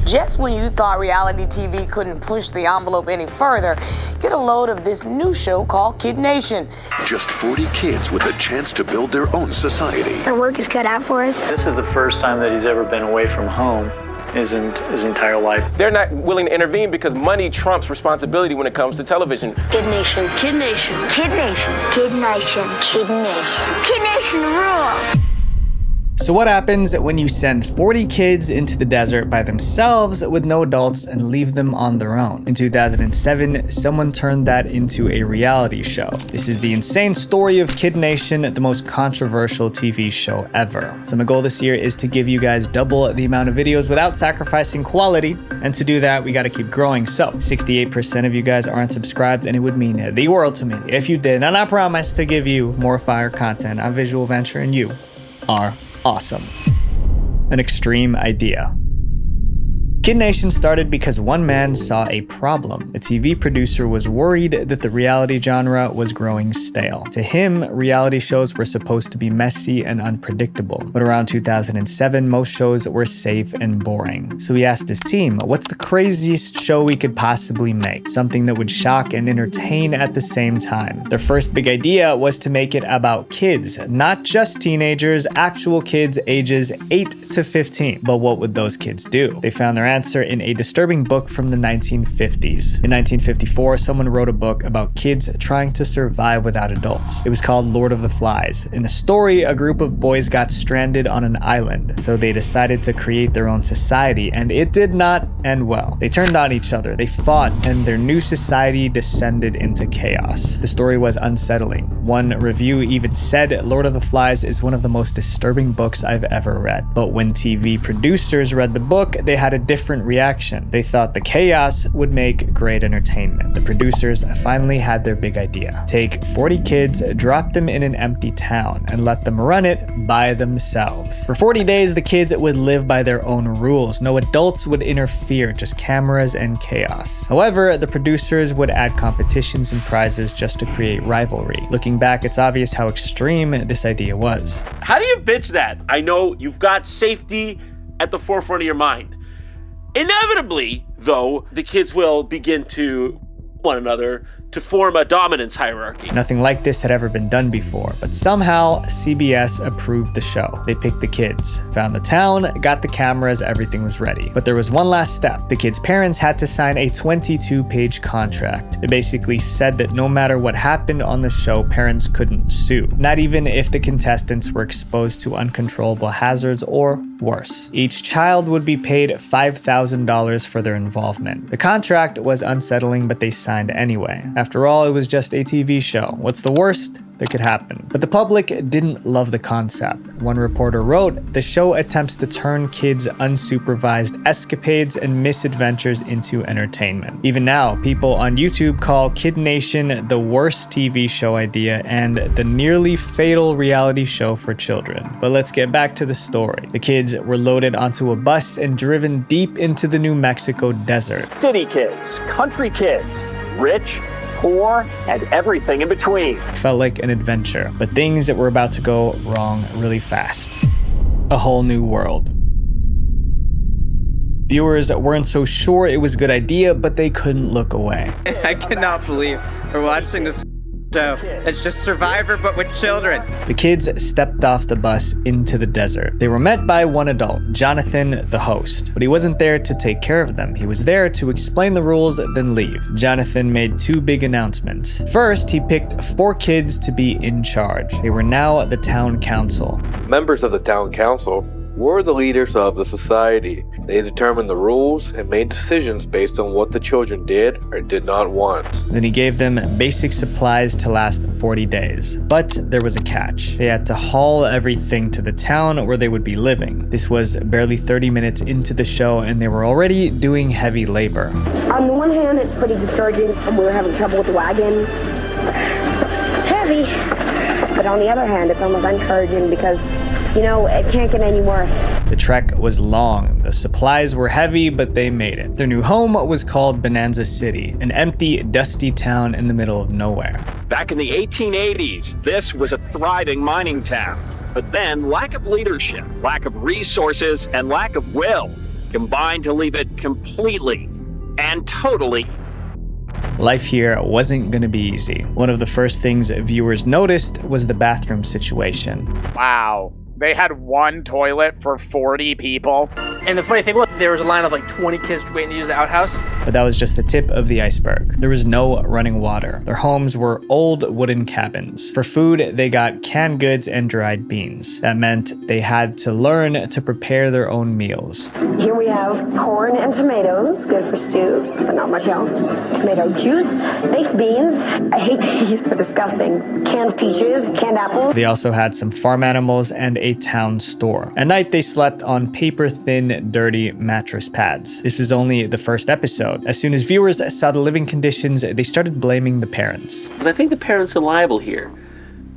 Just when you thought reality TV couldn't push the envelope any further, get a load of this new show called Kid Nation. Just 40 kids with a chance to build their own society. Our work is cut out for us. This is the first time that he's ever been away from home his entire life. They're not willing to intervene because money trumps responsibility when it comes to television. Kid Nation. Kid Nation. Kid Nation. Kid Nation. Kid Nation. Kid Nation rules. So what happens when you send 40 kids into the desert by themselves with no adults and leave them on their own? In 2007, someone turned that into a reality show. This is the insane story of Kid Nation, the most controversial TV show ever. So my goal this year is to give you guys double the amount of videos without sacrificing quality. And to do that, we gotta keep growing. So 68% of you guys aren't subscribed, and it would mean the world to me if you did. And I promise to give you more fire content on Visual Venture, and you are awesome. An extreme idea. Kid Nation started because one man saw a problem. A TV producer was worried that the reality genre was growing stale. To him, reality shows were supposed to be messy and unpredictable. But around 2007, most shows were safe and boring. So he asked his team, what's the craziest show we could possibly make? Something that would shock and entertain at the same time. Their first big idea was to make it about kids, not just teenagers, actual kids ages 8 to 15. But what would those kids do? They found their answer in a disturbing book from the 1950s. In 1954, someone wrote a book about kids trying to survive without adults. It was called Lord of the Flies. In the story, a group of boys got stranded on an island, so they decided to create their own society, and it did not end well. They turned on each other, they fought, and their new society descended into chaos. The story was unsettling. One review even said Lord of the Flies is one of the most disturbing books I've ever read. But when TV producers read the book, they had a different reaction. They thought the chaos would make great entertainment. The producers finally had their big idea. Take 40 kids, drop them in an empty town, and let them run it by themselves. For 40 days, the kids would live by their own rules. No adults would interfere, just cameras and chaos. However, the producers would add competitions and prizes just to create rivalry. Looking back, it's obvious how extreme this idea was. How do you bitch that? I know you've got safety at the forefront of your mind. Inevitably, though, the kids will begin to one another to form a dominance hierarchy. Nothing like this had ever been done before, but somehow CBS approved the show. They picked the kids, found the town, got the cameras, everything was ready. But there was one last step. The kids' parents had to sign a 22-page contract. It basically said that no matter what happened on the show, parents couldn't sue, not even if the contestants were exposed to uncontrollable hazards or worse. Each child would be paid $5,000 for their involvement. The contract was unsettling, but they signed anyway. After all, it was just a TV show. What's the worst that could happen? But the public didn't love the concept. One reporter wrote, the show attempts to turn kids' unsupervised escapades and misadventures into entertainment. Even now, people on YouTube call Kid Nation the worst TV show idea and the nearly fatal reality show for children. But let's get back to the story. The kids were loaded onto a bus and driven deep into the New Mexico desert. City kids, country kids, rich, poor, and everything in between. It felt like an adventure, but things that were about to go wrong really fast. A whole new world. Viewers weren't so sure it was a good idea, but they couldn't look away. I cannot believe we're watching this show. It's just Survivor, but with children. The kids stepped off the bus into the desert. They were met by one adult, Jonathan, the host. But he wasn't there to take care of them. He was there to explain the rules, then leave. Jonathan made two big announcements. First, he picked 4 kids to be in charge. They were now the town council. Members of the town council were the leaders of the society. They determined the rules and made decisions based on what the children did or did not want. Then he gave them basic supplies to last 40 days. But there was a catch. They had to haul everything to the town where they would be living. This was barely 30 minutes into the show, and they were already doing heavy labor. On the one hand, it's pretty discouraging, and we were having trouble with the wagon. Heavy. But on the other hand, it's almost encouraging because you know, it can't get any worse. The trek was long. The supplies were heavy, but they made it. Their new home was called Bonanza City, an empty, dusty town in the middle of nowhere. Back in the 1880s, this was a thriving mining town. But then, lack of leadership, lack of resources, and lack of will combined to leave it completely and totally. Life here wasn't going to be easy. One of the first things viewers noticed was the bathroom situation. Wow. They had one toilet for 40 people. And the funny thing was, there was a line of like 20 kids waiting to use the outhouse. But that was just the tip of the iceberg. There was no running water. Their homes were old wooden cabins. For food, they got canned goods and dried beans. That meant they had to learn to prepare their own meals. Here we have corn and tomatoes, good for stews, but not much else. Tomato juice, baked beans. I hate these, they're disgusting. Canned peaches, canned apples. They also had some farm animals and a town store. At night, they slept on paper-thin, dirty mattress pads. This was only the first episode. As soon as viewers saw the living conditions, they started blaming the parents. I think the parents are liable here.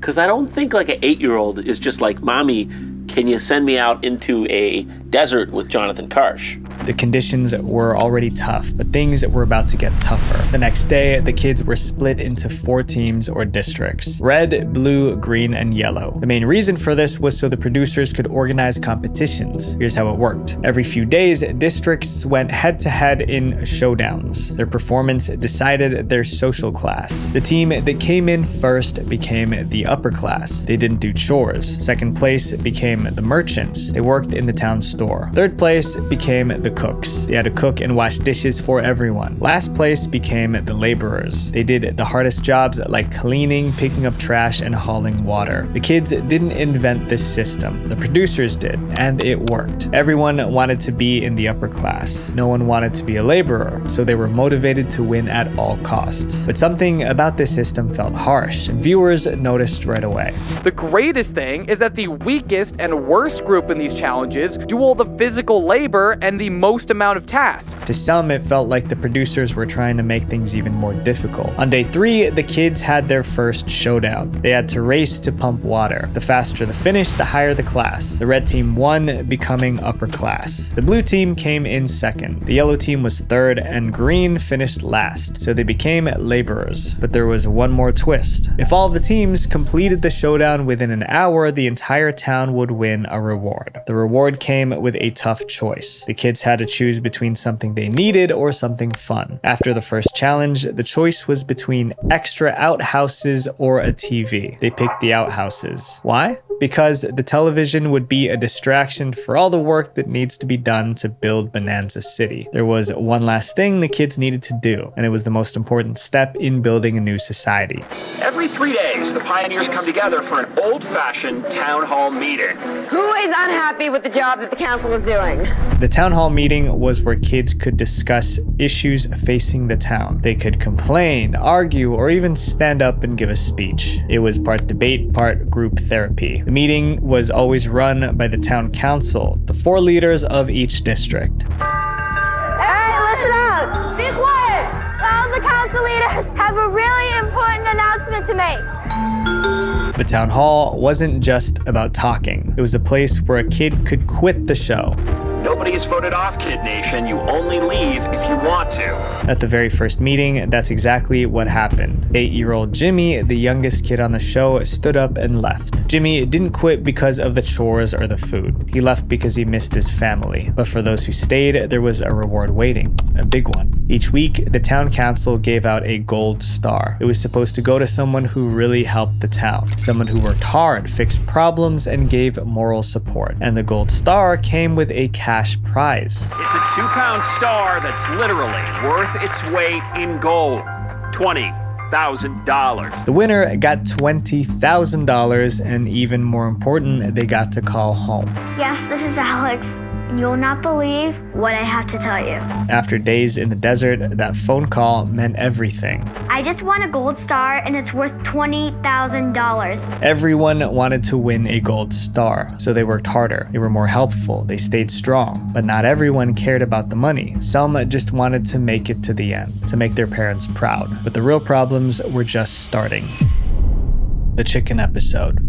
Because I don't think like an 8-year-old is just like, Mommy, can you send me out into a desert with Jonathan Karsh? The conditions were already tough, but things were about to get tougher. The next day, the kids were split into 4 teams or districts: red, blue, green, and yellow. The main reason for this was so the producers could organize competitions. Here's how it worked. Every few days, districts went head-to-head in showdowns. Their performance decided their social class. The team that came in first became the upper class. They didn't do chores. Second place became the merchants. They worked in the town store. Third place became the cooks. They had to cook and wash dishes for everyone. Last place became the laborers. They did the hardest jobs like cleaning, picking up trash, and hauling water. The kids didn't invent this system. The producers did, and it worked. Everyone wanted to be in the upper class. No one wanted to be a laborer, so they were motivated to win at all costs. But something about this system felt harsh, and viewers noticed right away. The greatest thing is that the weakest and worst group in these challenges do all the physical labor and the most amount of tasks. To some, it felt like the producers were trying to make things even more difficult. On day 3, the kids had their first showdown. They had to race to pump water. The faster the finish, the higher the class. The red team won, becoming upper class. The blue team came in second. The yellow team was third, and green finished last, so they became laborers. But there was one more twist. If all the teams completed the showdown within an hour, the entire town would win a reward. The reward came with a tough choice. The kids had to choose between something they needed or something fun. After the first challenge, the choice was between extra outhouses or a TV. They picked the outhouses. Why? Because the television would be a distraction for all the work that needs to be done to build Bonanza City. There was one last thing the kids needed to do, and it was the most important step in building a new society. Every 3 days, the pioneers come together for an old-fashioned town hall meeting. Who is unhappy with the job that the council is doing? The town hall meeting was where kids could discuss issues facing the town. They could complain, argue, or even stand up and give a speech. It was part debate, part group therapy. The meeting was always run by the town council, the 4 leaders of each district. Hey, listen up! Be quiet! All the council leaders have a really important announcement to make. The town hall wasn't just about talking. It was a place where a kid could quit the show. Nobody is voted off, Kid Nation. You only leave if you want to. At the very first meeting, that's exactly what happened. 8-year-old Jimmy, the youngest kid on the show, stood up and left. Jimmy didn't quit because of the chores or the food. He left because he missed his family. But for those who stayed, there was a reward waiting, a big one. Each week, the town council gave out a gold star. It was supposed to go to someone who really helped the town, someone who worked hard, fixed problems, and gave moral support. And the gold star came with a cash prize. It's a 2-pound star that's literally worth its weight in gold. $20,000. The winner got $20,000, and even more important, they got to call home. Yes, this is Alex. You'll not believe what I have to tell you. After days in the desert, that phone call meant everything. I just won a gold star and it's worth $20,000. Everyone wanted to win a gold star, so they worked harder. They were more helpful. They stayed strong. But not everyone cared about the money. Some just wanted to make it to the end, to make their parents proud. But the real problems were just starting. The chicken episode.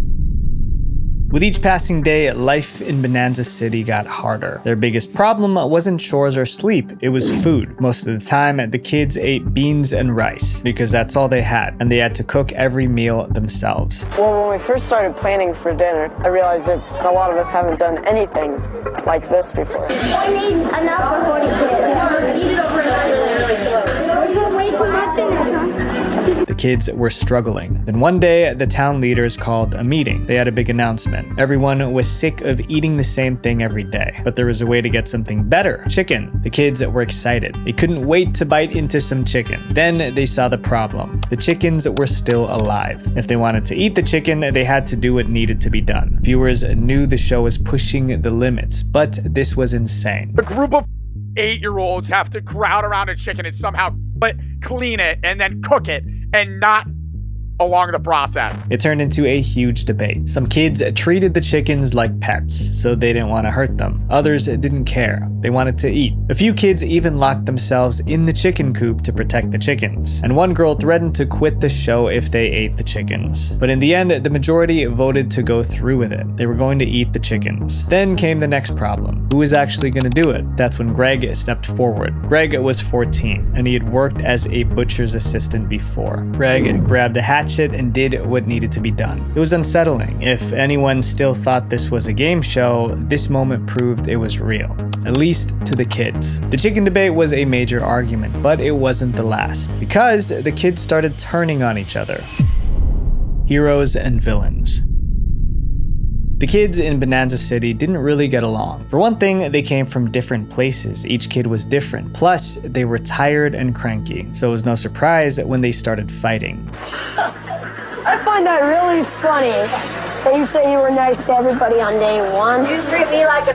With each passing day, life in Bonanza City got harder. Their biggest problem wasn't chores or sleep, it was food. Most of the time, the kids ate beans and rice because that's all they had, and they had to cook every meal themselves. Well, when we first started planning for dinner, I realized that a lot of us haven't done anything like this before. We need enough for 40 kids. Eat it over and way too much in there, son. The kids were struggling. Then one day, the town leaders called a meeting. They had a big announcement. Everyone was sick of eating the same thing every day, but there was a way to get something better: chicken. The kids were excited. They couldn't wait to bite into some chicken. Then they saw the problem. The chickens were still alive. If they wanted to eat the chicken, they had to do what needed to be done. Viewers knew the show was pushing the limits, but this was insane. A group of 8-year-olds have to crowd around a chicken and somehow clean it and then cook it and not along the process. It turned into a huge debate. Some kids treated the chickens like pets, so they didn't want to hurt them. Others didn't care. They wanted to eat. A few kids even locked themselves in the chicken coop to protect the chickens. And one girl threatened to quit the show if they ate the chickens. But in the end, the majority voted to go through with it. They were going to eat the chickens. Then came the next problem. Who was actually going to do it? That's when Greg stepped forward. Greg was 14, and he had worked as a butcher's assistant before. Greg grabbed a hatchet and did what needed to be done. It was unsettling. If anyone still thought this was a game show, this moment proved it was real, at least to the kids. The chicken debate was a major argument, but it wasn't the last, because the kids started turning on each other. Heroes and villains. The kids in Bonanza City didn't really get along. For one thing, they came from different places. Each kid was different. Plus, they were tired and cranky, so it was no surprise when they started fighting. I find that really funny that you say you were nice to everybody on day one. You treat me like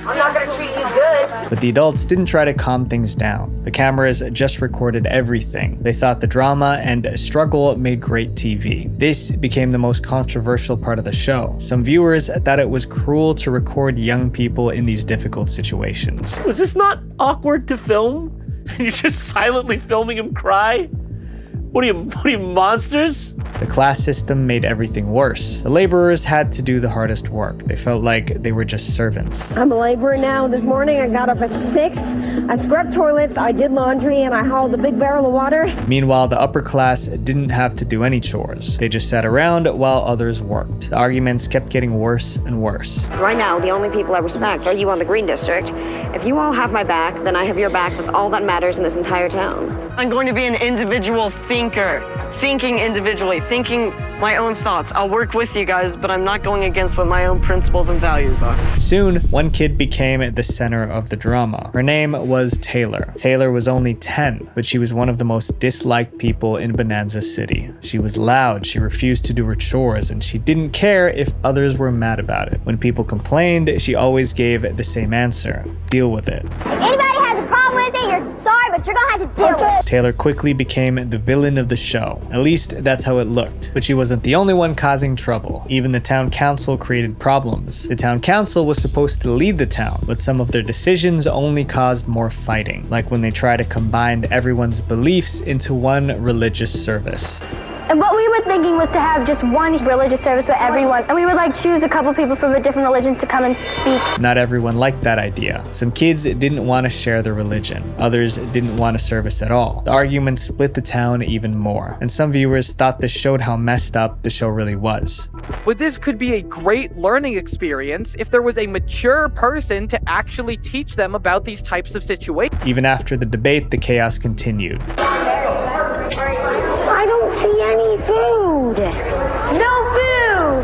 I'm not gonna treat you good. But the adults didn't try to calm things down. The cameras just recorded everything. They thought the drama and struggle made great TV. This became the most controversial part of the show. Some viewers thought it was cruel to record young people in these difficult situations. Was this not awkward to film? And you're just silently filming him cry? What are you, monsters? The class system made everything worse. The laborers had to do the hardest work. They felt like they were just servants. I'm a laborer now. This morning I got up at 6. I scrubbed toilets, I did laundry, and I hauled a big barrel of water. Meanwhile, the upper class didn't have to do any chores. They just sat around while others worked. The arguments kept getting worse and worse. Right now, the only people I respect are you on the Green District. If you all have my back, then I have your back. That's all that matters in this entire town. I'm going to be an individual thinker, thinking individually, thinking my own thoughts. I'll work with you guys, but I'm not going against what my own principles and values are. Soon, one kid became the center of the drama. Her name was Taylor. Taylor was only 10, but she was one of the most disliked people in Bonanza City. She was loud, she refused to do her chores, and she didn't care if others were mad about it. When people complained, she always gave the same answer: deal with it. If anybody has a problem with it, you're sorry, but you're gonna have to deal with it. Taylor quickly became the villain of the show. At least that's how it looked. But she wasn't the only one causing trouble. Even the town council created problems. The town council was supposed to lead the town, but some of their decisions only caused more fighting, like when they tried to combine everyone's beliefs into one religious service. And what we were thinking was to have just one religious service for everyone, and we would choose a couple people from the different religions to come and speak. Not everyone liked that idea. Some kids didn't want to share their religion. Others didn't want a service at all. The argument split the town even more, and some viewers thought this showed how messed up the show really was. But this could be a great learning experience if there was a mature person to actually teach them about these types of situations. Even after the debate, the chaos continued. I don't see any food. No food.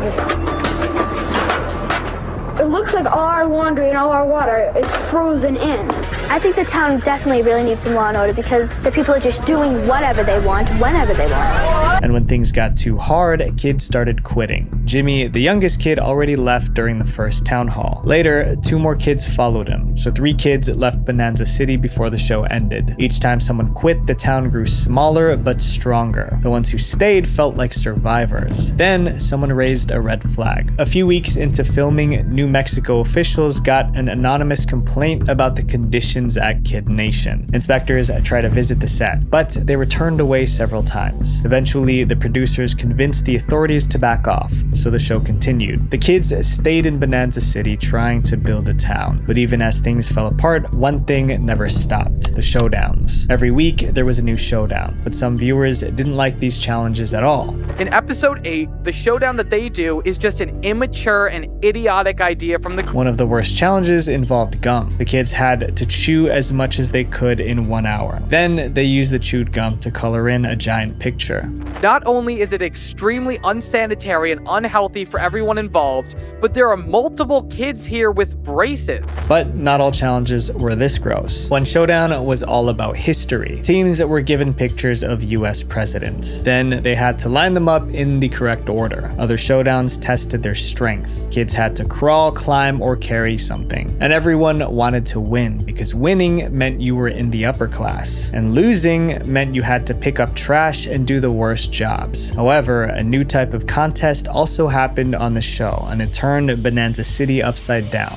It looks like all our laundry and all our water is frozen in. I think the town definitely really needs some law and order because the people are just doing whatever they want, whenever they want. And when things got too hard, kids started quitting. Jimmy, the youngest kid, already left during the first town hall. Later, 2 more kids followed him, so 3 kids left Bonanza City before the show ended. Each time someone quit, the town grew smaller but stronger. The ones who stayed felt like survivors. Then, someone raised a red flag. A few weeks into filming, New Mexico officials got an anonymous complaint about the conditions at Kid Nation. Inspectors tried to visit the set, but they were turned away several times. Eventually, the producers convinced the authorities to back off. so the show continued. The kids stayed in Bonanza City trying to build a town, but even as things fell apart, one thing never stopped: the showdowns. Every week there was a new showdown, but some viewers didn't like these challenges at all. In episode 8, the showdown that they do is just an immature and idiotic idea from the... One of the worst challenges involved gum. The kids had to chew as much as they could in 1 hour. Then they used the chewed gum to color in a giant picture. Not only is it extremely unsanitary and unhealthy for everyone involved, but there are multiple kids here with braces. But not all challenges were this gross. One showdown was all about history. Teams were given pictures of US presidents. Then they had to line them up in the correct order. Other showdowns tested their strength. Kids had to crawl, climb, or carry something. And everyone wanted to win, because winning meant you were in the upper class, and losing meant you had to pick up trash and do the worst jobs. However, a new type of contest also happened on the show, and it turned Bonanza City upside down.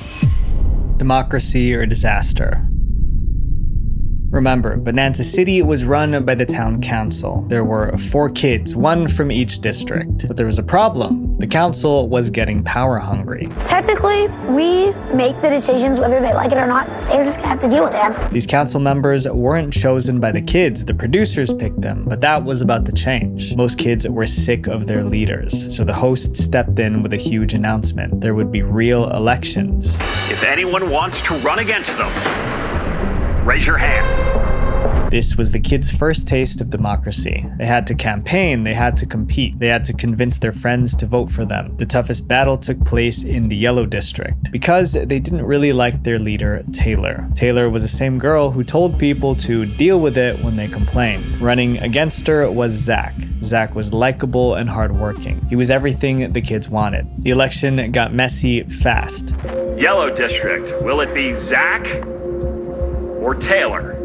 Democracy or disaster. Remember, Bonanza City was run by the town council. There were 4 kids, 1 from each district. But there was a problem. The council was getting power hungry. Technically, we make the decisions whether they like it or not. They're just gonna have to deal with them. These council members weren't chosen by the kids. The producers picked them, but that was about to change. Most kids were sick of their leaders, so the host stepped in with a huge announcement. There would be real elections. If anyone wants to run against them, raise your hand. This was the kids' first taste of democracy. They had to campaign, they had to compete, they had to convince their friends to vote for them. The toughest battle took place in the Yellow District, because they didn't really like their leader, Taylor. Taylor was the same girl who told people to deal with it when they complained. Running against her was Zach. Zach was likable and hardworking. He was everything the kids wanted. The election got messy fast. Yellow District, will it be Zach or Taylor?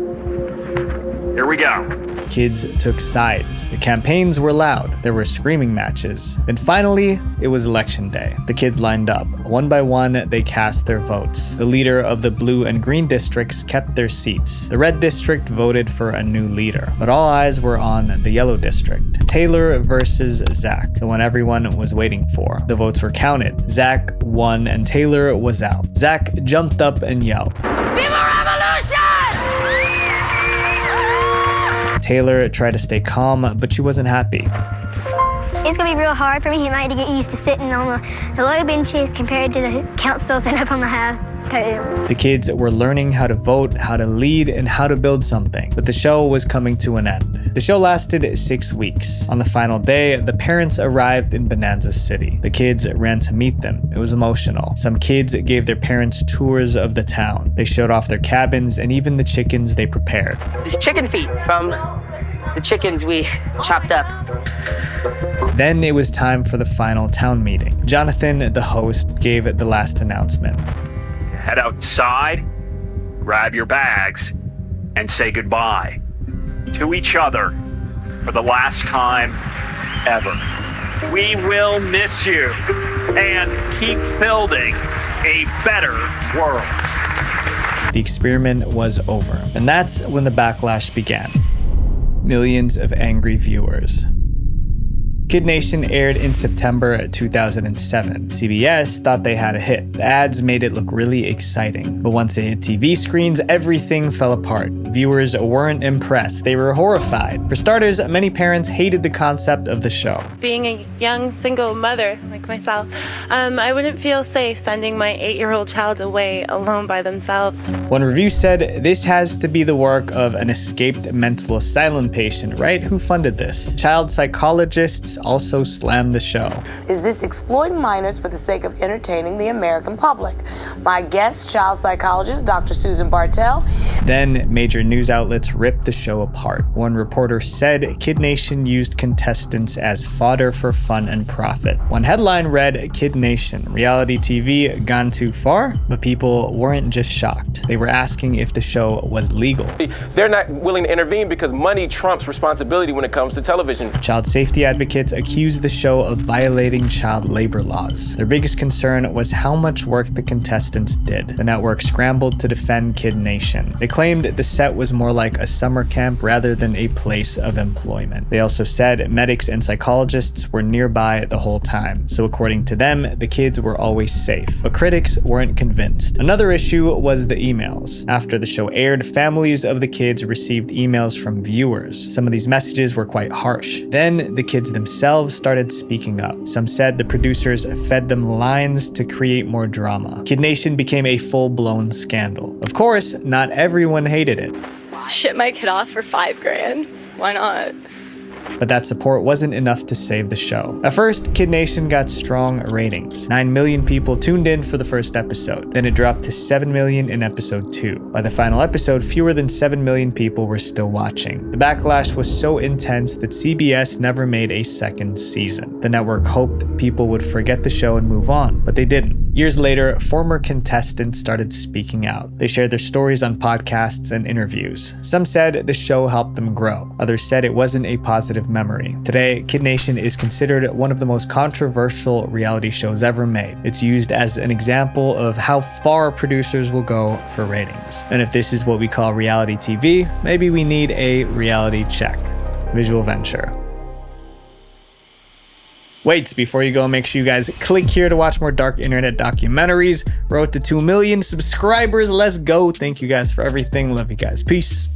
Here we go. Kids took sides. The campaigns were loud. There were screaming matches. Then finally, it was election day. The kids lined up. One by one, they cast their votes. The leader of the blue and green districts kept their seats. The red district voted for a new leader. But all eyes were on the yellow district. Taylor versus Zach, the one everyone was waiting for. The votes were counted. Zach won and Taylor was out. Zach jumped up and yelled, Taylor tried to stay calm, but she wasn't happy. It's gonna be real hard for me tonight to get used to sitting on the low benches compared to the council set up on the high podium. The kids were learning how to vote, how to lead, and how to build something. But the show was coming to an end. The show lasted 6 weeks. On the final day, the parents arrived in Bonanza City. The kids ran to meet them. It was emotional. Some kids gave their parents tours of the town. They showed off their cabins and even the chickens they prepared. This chicken feet from the chickens we chopped up. Then it was time for the final town meeting. Jonathan, the host, gave the last announcement. Head outside, grab your bags, and say goodbye to each other for the last time ever. We will miss you and keep building a better world. The experiment was over, and that's when the backlash began. Millions of angry viewers. Kid Nation aired in September 2007. CBS thought they had a hit. The ads made it look really exciting. But once they hit TV screens, everything fell apart. Viewers weren't impressed. They were horrified. For starters, many parents hated the concept of the show. Being a young single mother like myself, I wouldn't feel safe sending my 8-year-old child away alone by themselves. One review said, "This has to be the work of an escaped mental asylum patient, right? Who funded this?" Child psychologists also slammed the show. Is this exploiting minors for the sake of entertaining the American public? My guest, child psychologist Dr. Susan Bartell. Then major news outlets ripped the show apart. One reporter said Kid Nation used contestants as fodder for fun and profit. One headline read, "Kid Nation, reality TV gone too far?" But people weren't just shocked. They were asking if the show was legal. They're not willing to intervene because money trumps responsibility when it comes to television. Child safety advocates kids accused the show of violating child labor laws. Their biggest concern was how much work the contestants did. The network scrambled to defend Kid Nation. They claimed the set was more like a summer camp rather than a place of employment. They also said medics and psychologists were nearby the whole time, so according to them, the kids were always safe. But critics weren't convinced. Another issue was the emails. After the show aired, families of the kids received emails from viewers. Some of these messages were quite harsh. Then the kids themselves started speaking up. Some said the producers fed them lines to create more drama. Kid Nation became a full-blown scandal. Of course, not everyone hated it. Ship my kid off for $5,000. Why not? But that support wasn't enough to save the show. At first, Kid Nation got strong ratings. 9 million people tuned in for the first episode. Then it dropped to 7 million in episode 2. By the final episode, fewer than 7 million people were still watching. The backlash was so intense that CBS never made a second season. The network hoped people would forget the show and move on, but they didn't. Years later, former contestants started speaking out. They shared their stories on podcasts and interviews. Some said the show helped them grow. Others said it wasn't a positive memory. Today, Kid Nation is considered one of the most controversial reality shows ever made. It's used as an example of how far producers will go for ratings. And if this is what we call reality TV, maybe we need a reality check. Visual Venture. Wait, before you go, make sure you guys click here to watch more dark internet documentaries. Road to 2 million subscribers. Let's go. Thank you guys for everything. Love you guys. Peace.